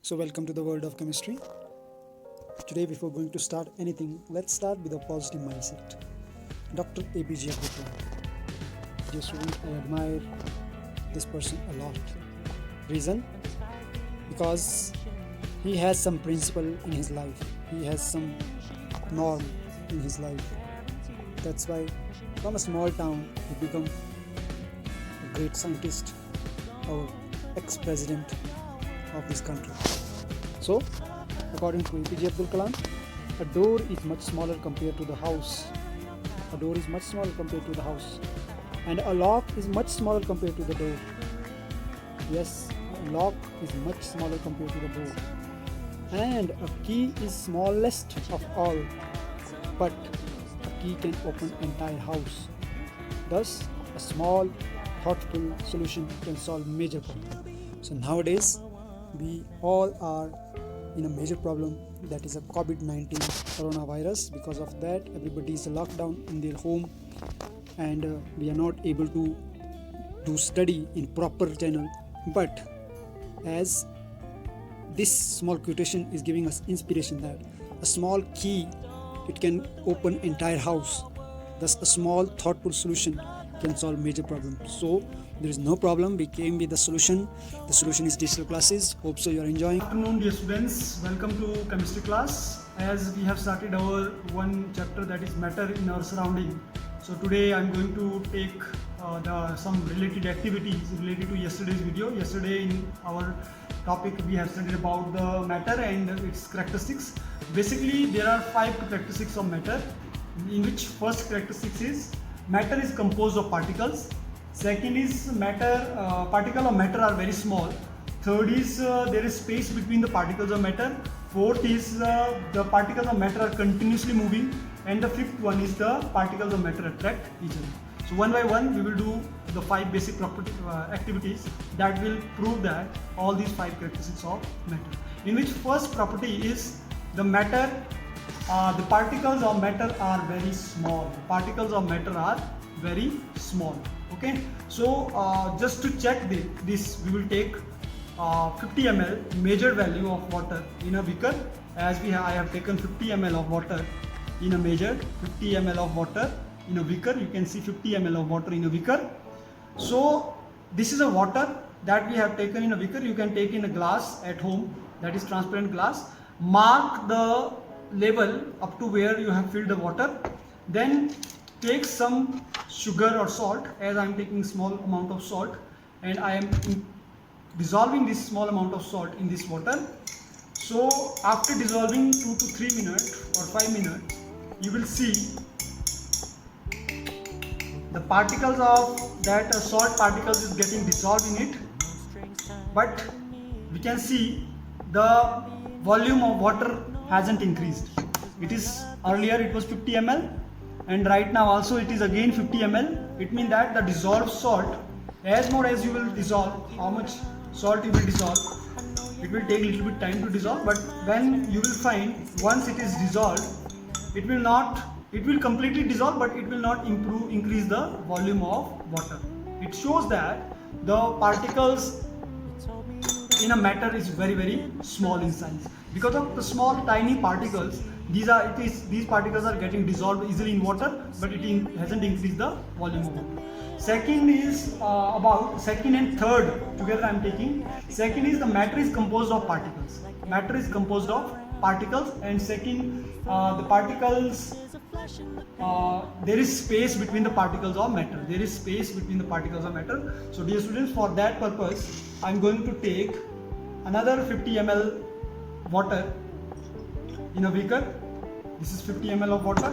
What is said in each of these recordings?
So, welcome to the world of chemistry. Today, before going to start anything, let's start with a positive mindset. Dr. APJ Abdul Kalam. Dear student, I admire this person a lot. Reason? Because he has some principle in his life, he has some norm in his life. That's why, from a small town, he became a great scientist or ex president of this country. So, according to APJ Abdul Kalam, a door is much smaller compared to the house. A door is much smaller compared to the house. And a lock is much smaller compared to the door. Yes, a lock is much smaller compared to the door. And a key is smallest of all. But a key can open entire house. Thus, a small, thoughtful solution can solve major problem. So nowadays, we all are in a major problem, that is a COVID-19 coronavirus. Because of that, everybody is locked down in their home, and we are not able to do study in proper channel. But as this small quotation is giving us inspiration that a small key, it can open entire house. Thus a small thoughtful solution can solve major problems. So there is no problem, we came with the solution. The solution is digital classes. Hope so you are enjoying. Good afternoon, dear students. Welcome to chemistry class. As we have started our one chapter, that is matter in our surrounding. So today I am going to take some related activities related to yesterday's video. Yesterday in our topic we have studied about the matter and its characteristics. Basically there are 5 characteristics of matter, in which first characteristic is matter is composed of particles. Second is particle of matter are very small. Third is there is space between the particles of matter. Fourth is the particles of matter are continuously moving. And the fifth one is the particles of matter attract each other. So one by one we will do the 5 basic property activities that will prove that all these 5 characteristics of matter. In which first property is the matter, the particles of matter are very small. The particles of matter are very small. Okay, so just to check this, we will take 50 ml measured value of water in a beaker. I have taken 50 ml of water in a measure, 50 ml of water in a beaker. You can see 50 ml of water in a beaker. So this is a water that we have taken in a beaker. You can take in a glass at home, that is transparent glass. Mark the level up to where you have filled the water. Then take some sugar or salt, as I am taking small amount of salt, and I am dissolving this small amount of salt in this water. So after dissolving 2 to 3 minutes or 5 minutes, you will see the particles of that salt particles is getting dissolved in it. But we can see the volume of water hasn't increased. It is earlier it was 50 ml. And right now also it is again 50 ml. It means that the dissolved salt, as more as you will dissolve, how much salt you will dissolve, it will take a little bit time to dissolve. But when you will find once it is dissolved, it will completely dissolve, but it will not increase the volume of water. It shows that the particles in a matter is very, very small in size. Because of the small tiny particles, these particles are getting dissolved easily in water, but it hasn't increased the volume of water. Second is about second and third together I am taking. Second is the matter is composed of particles. Matter is composed of particles, and second the particles, there is space between the particles of matter. There is space between the particles of matter. So dear students, for that purpose I am going to take another 50 ml water in a beaker. This is 50 ml of water.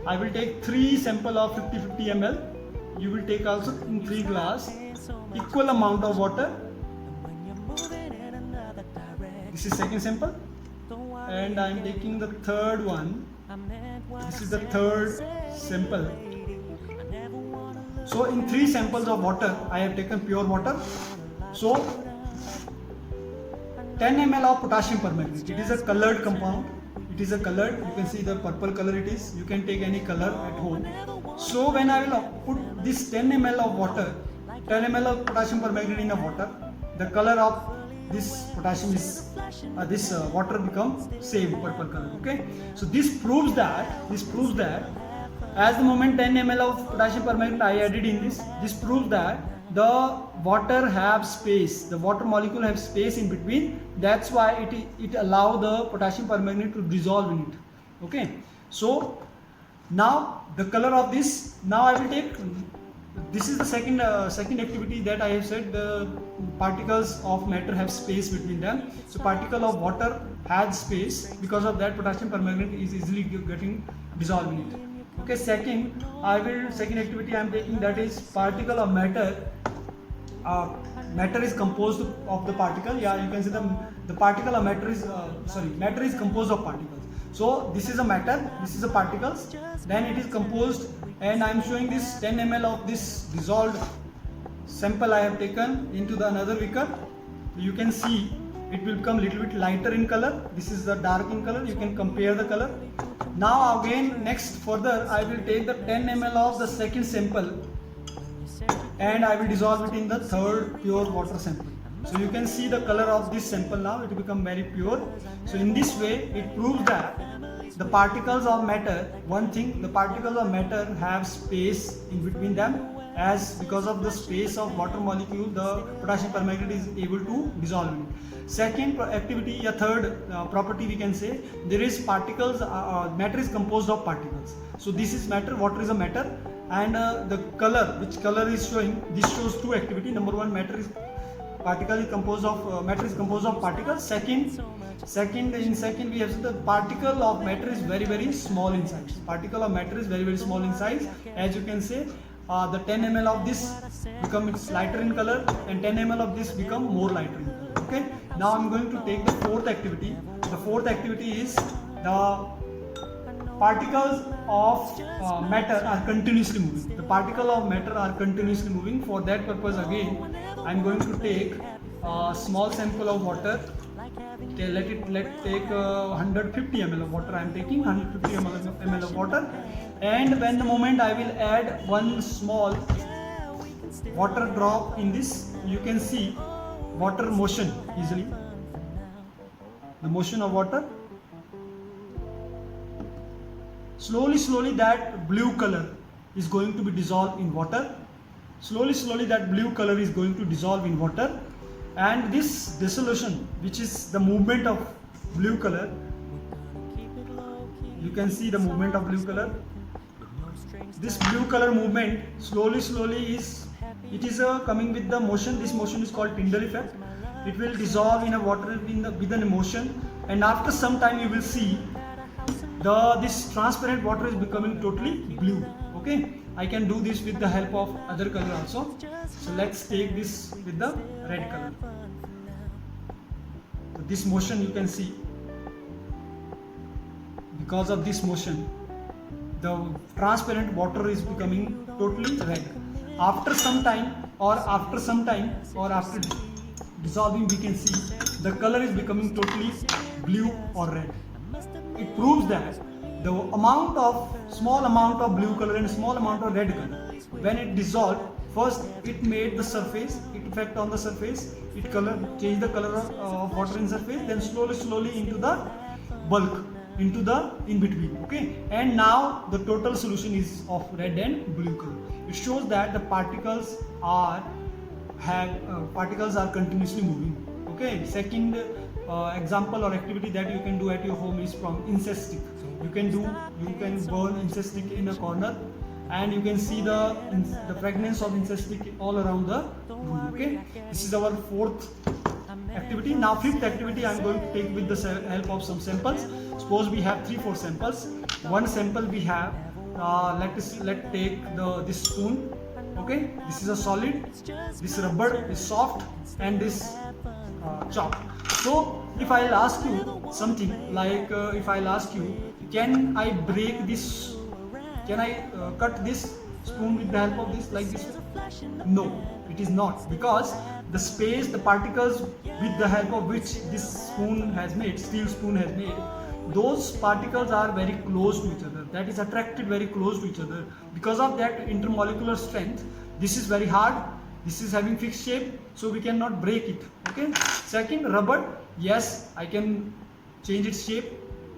I will take 3 sample of 50 ml. You will take also in 3 glass equal amount of water. This is second sample, and I am taking the third one. This is the third sample. So in 3 samples of water I have taken pure water. So 10 ml of potassium permanganate. It is a colored compound. It is a colored, you can see the purple color it is. You can take any color at home. So when I will put this 10 ml of water, 10 ml of potassium permanganate in the water, the color of this potassium is this water become same purple color. Okay, so this proves that as the moment 10 ml of potassium permanganate I added in this proves that the water have space, the water molecule have space in between. That's why it allow the potassium permanganate to dissolve in it. Okay, so now the color of this, now I will take, this is the second activity that I have said, the particles of matter have space between them. So particle of water has space, because of that potassium permanganate is easily getting dissolved in it. Okay, second activity I am taking, that is particle of matter. Matter is composed of the particle. Yeah, you can see the particle of matter is matter is composed of particles. So this is a matter, this is a particles, then it is composed, and I am showing this 10 ml of this dissolved sample I have taken into the another beaker. You can see it will become little bit lighter in color. This is the dark in color. You can compare the color. Now again, next further I will take the 10 ml of the second sample and I will dissolve it in the third pure water sample. So you can see the color of this sample now, it will become very pure. So in this way it proves that the particles of matter, one thing, the particles of matter have space in between them, as because of the space of water molecule the potassium permanganate is able to dissolve in it. Second activity, a third property we can say, there is particles, matter is composed of particles. So this is matter, water is a matter, and the color, which color is showing, this shows two activity. Number one, matter is composed of particles. Second we have the particle of matter is very, very small in size. Particle of matter is very, very small in size. As you can say, the 10 ml of this becomes lighter in color and 10 ml of this become more lighter in color. Okay, now I'm going to take the fourth activity. The fourth activity is the particles of matter are continuously moving. The particle of matter are continuously moving. For that purpose, again I'm going to take a small sample of water. Let's take 150 ml of water. I am taking 150 ml of water, and when the moment I will add one small water drop in this, you can see water motion easily. The motion of water. Slowly that blue color is going to be dissolved in water. Slowly that blue color is going to dissolve in water, and this dissolution, which is the movement of blue color, you can see the movement of blue color. This blue color movement slowly is coming with the motion. This motion is called Tyndall effect. It will dissolve in a water with an emotion, and after some time you will see this transparent water is becoming totally blue. Okay, I can do this with the help of other color also. So let's take this with the red color. So this motion you can see, because of this motion the transparent water is becoming totally red. After some time or after dissolving, we can see the color is becoming totally blue or red. It proves that the small amount of blue color and small amount of red color, when it dissolved, first it made the surface, it effect on the surface, it changed the color of water in surface, then slowly into the bulk, into the in between. Okay, and now the total solution is of red and blue color. It shows that the particles are continuously moving. Okay, second example or activity that you can do at your home is from incense stick. You can burn incense stick in a corner, and you can see the fragrance of incense stick all around the room. Okay, this is our fourth activity. Now fifth activity I am going to take with the help of some samples. Suppose we have 3-4 samples. One sample we have, let's take this spoon. Okay, this is a solid, this rubber is soft, and this chalk. So if I'll ask you something like, if I'll ask you, can I break this, can I cut this spoon with the help of this, like this? No, it is not, because the space, the particles with the help of which this spoon has made, steel spoon has made, those particles are very close to each other, that is attracted very close to each other. Because of that intermolecular strength, this is very hard, this is having fixed shape, so we cannot break it. Okay. Second, rubber, yes, I can change its shape.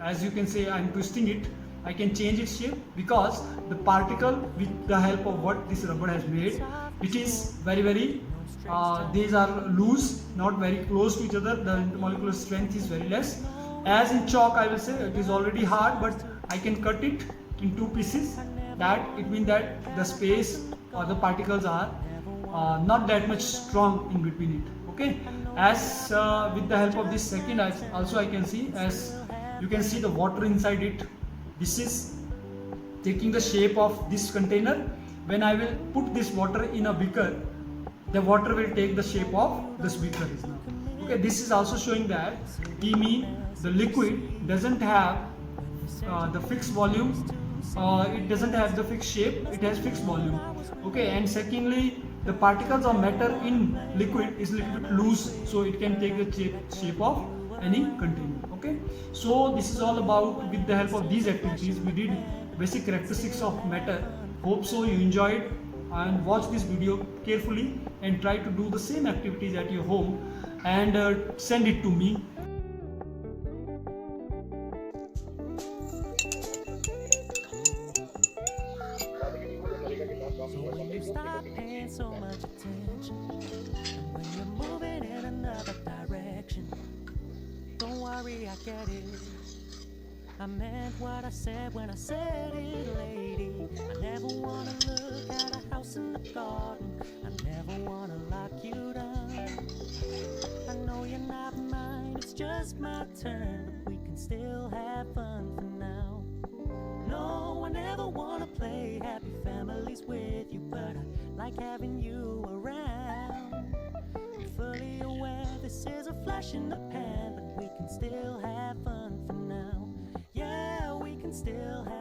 As you can say, I am twisting it, I can change its shape, because the particle, with the help of what this rubber has made, it is very these are loose, not very close to each other. The intermolecular strength is very less. As in chalk, I will say it is already hard, but I can cut it in two pieces. That it means that the space or the particles are not that much strong in between it. Okay. As with the help of this second, also I can see, as you can see the water inside it. This is taking the shape of this container. When I will put this water in a beaker, the water will take the shape of this beaker is now. Okay, this is also showing that the liquid doesn't have the fixed volume. It doesn't have the fixed shape. It has fixed volume. Okay, and secondly, the particles of matter in liquid is a little bit loose, so it can take the shape of any container. Okay, so this is all about, with the help of these activities, we did basic characteristics of matter. Hope so you enjoyed, and watch this video carefully and try to do the same activities at your home and send it to me. So when you stop paying so much attention, and when you're moving in another direction, don't worry, I get it. I meant what I said when I said it, lady. I never wanna look at a house in the garden. I never wanna lock you down. I know you're not mine, it's just my turn, but we can still have fun for now. No, I never wanna play happy families with you, but I like having you around. I'm fully aware this is a flash in the pan, but we can still have fun for now. Yeah, we can still have